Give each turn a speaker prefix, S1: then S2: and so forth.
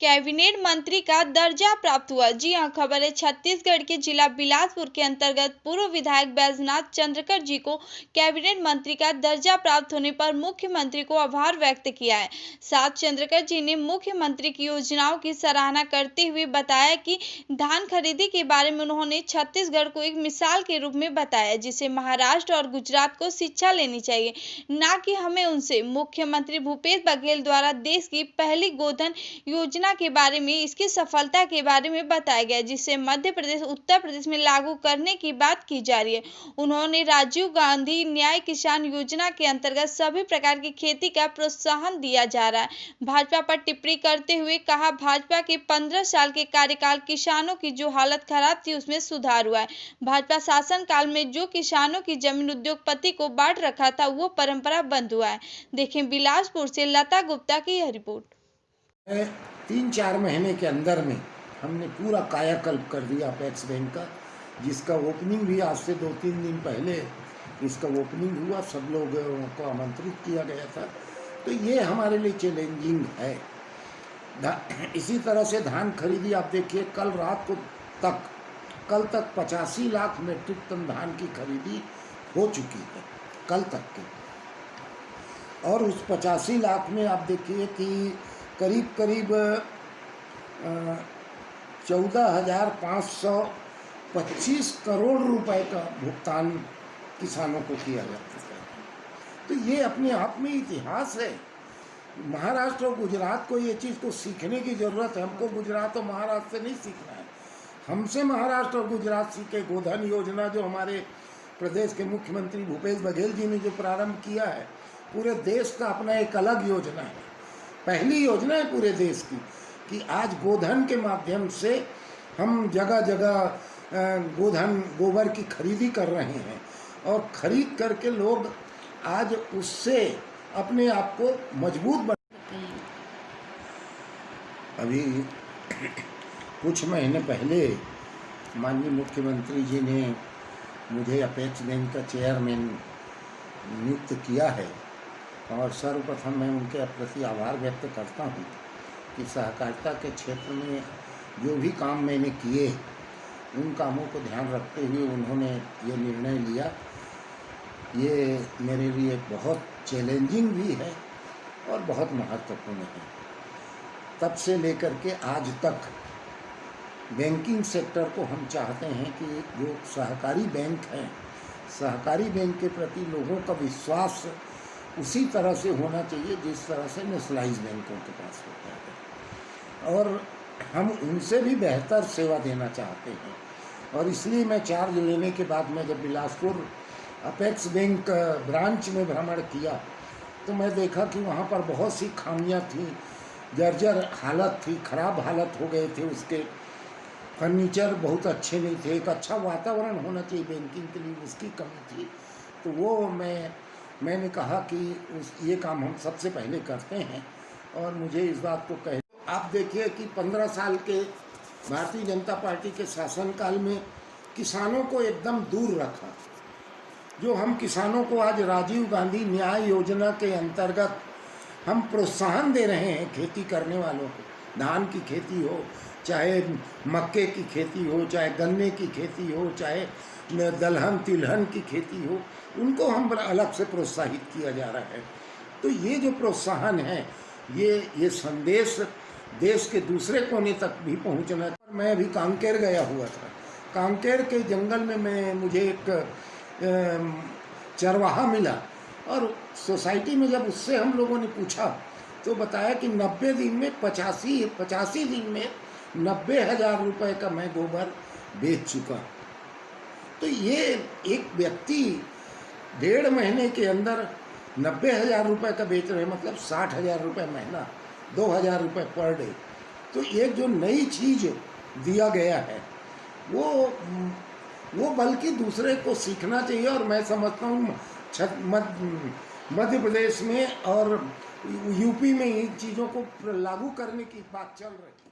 S1: Cabinet मंत्री का दर्जा प्राप्त हुआ। जी हां, खबर है छत्तीसगढ़ के जिला बिलासपुर के अंतर्गत पूर्व विधायक बैजनाथ चंद्रकर जी को कैबिनेट मंत्री का दर्जा प्राप्त होने पर मुख्यमंत्री को आभार व्यक्त किया है। साथ चंद्रकर जी ने मुख्यमंत्री की योजनाओं की सराहना करते हुए बताया कि धान खरीदी के बारे में उन्होंने छत्तीसगढ़ को एक मिसाल के रूप में बताया, जिसे महाराष्ट्र और गुजरात को शिक्षा लेनी चाहिए, न कि हमें उनसे। मुख्यमंत्री भूपेश बघेल द्वारा देश की पहली गोधन योजना के बारे में, इसकी सफलता के बारे में बताया गया, जिसे मध्य प्रदेश उत्तर प्रदेश में लागू करने की बात की जा रही है। उन्होंने राजीव गांधी न्याय किसान योजना के अंतर्गत सभी प्रकार की खेती का प्रोत्साहन दिया जा रहा है। भाजपा पर टिप्पणी करते हुए कहा, भाजपा के 15 साल के कार्यकाल किसानों की जो हालत खराब थी उसमें सुधार हुआ है। भाजपा शासन काल में जो किसानों की जमीन उद्योगपति को बांट रखा था वो परंपरा बंद हुआ है। देखें बिलासपुर से लता गुप्ता की यह रिपोर्ट।
S2: 3-4 महीने के अंदर में हमने पूरा कायाकल्प कर दिया अपेक्स बैंक का, जिसका ओपनिंग भी आज से 2-3 दिन पहले इसका ओपनिंग हुआ। सब लोगों को आमंत्रित किया गया था। तो ये हमारे लिए चैलेंजिंग है। इसी तरह से धान खरीदी आप देखिए, कल तक 85 लाख मेट्रिक टन धान की खरीदी हो चुकी है कल तक की। और उस 85 लाख में आप देखिए कि करीब 14,525 करोड़ रुपए का भुगतान किसानों को किया जा चुका है। तो ये अपने आप में इतिहास है। महाराष्ट्र और गुजरात को ये चीज़ को सीखने की ज़रूरत है। हमको गुजरात और महाराष्ट्र से नहीं सीखना है, हमसे महाराष्ट्र और गुजरात सीखे। गोधन योजना जो हमारे प्रदेश के मुख्यमंत्री भूपेश बघेल जी ने जो प्रारंभ किया है, पूरे देश का अपना एक अलग योजना है, पहली योजना है पूरे देश की, कि आज गोधन के माध्यम से हम जगह जगह गोबर की खरीदी कर रहे हैं और खरीद करके लोग आज उससे अपने आप को मजबूत बना। अभी कुछ महीने पहले माननीय मुख्यमंत्री जी ने मुझे अपेक्स बैंक का चेयरमैन नियुक्त किया है और सर्वप्रथम मैं उनके प्रति आभार व्यक्त करता हूँ कि सहकारिता के क्षेत्र में जो भी काम मैंने किए उन कामों को ध्यान रखते हुए उन्होंने ये निर्णय लिया। ये मेरे लिए बहुत चैलेंजिंग भी है और बहुत महत्वपूर्ण है। तब से लेकर के आज तक बैंकिंग सेक्टर को हम चाहते हैं कि जो सहकारी बैंक हैं, सहकारी बैंक के प्रति लोगों का विश्वास उसी तरह से होना चाहिए जिस तरह से नेशनलाइज बैंकों के पास होता है, और हम उनसे भी बेहतर सेवा देना चाहते हैं। और इसलिए मैं चार्ज लेने के बाद मैं जब बिलासपुर अपेक्स बैंक ब्रांच में भ्रमण किया तो मैं देखा कि वहाँ पर बहुत सी खामियाँ थी, जर्जर हालत थी, खराब हालत हो गए थे उसके, फर्नीचर बहुत अच्छे नहीं थे, एक अच्छा वातावरण होना चाहिए बैंकिंग के लिए, उसकी कमी थी। तो वो मैंने कहा कि ये काम हम सबसे पहले करते हैं और मुझे इस बात को कह। आप देखिए कि 15 साल के भारतीय जनता पार्टी के शासनकाल में किसानों को एकदम दूर रखा। जो हम किसानों को आज राजीव गांधी न्याय योजना के अंतर्गत हम प्रोत्साहन दे रहे हैं खेती करने वालों को, धान की खेती हो, चाहे मक्के की खेती हो, चाहे गन्ने की खेती हो, चाहे दलहन तिलहन की खेती हो, उनको हम अलग से प्रोत्साहित किया जा रहा है। तो ये जो प्रोत्साहन है, ये संदेश देश के दूसरे कोने तक भी पहुंचना। मैं अभी कांकेर गया हुआ था। कांकेर के जंगल में मुझे एक चरवाहा मिला और सोसाइटी में जब उससे हम लोगों ने पूछा तो बताया कि 90 दिन में 85 दिन में 90,000 रुपये का मैं गोबर बेच चुका। तो ये एक व्यक्ति 1.5 महीने के अंदर 90,000 रुपये का बेच रहे, मतलब 60,000 रुपये महीना, 2,000 रुपये पर डे। तो एक जो नई चीज़ दिया गया है वो बल्कि दूसरे को सीखना चाहिए। और मैं समझता हूँ मध्य प्रदेश में और यूपी में इन चीज़ों को लागू करने की बात चल रही है।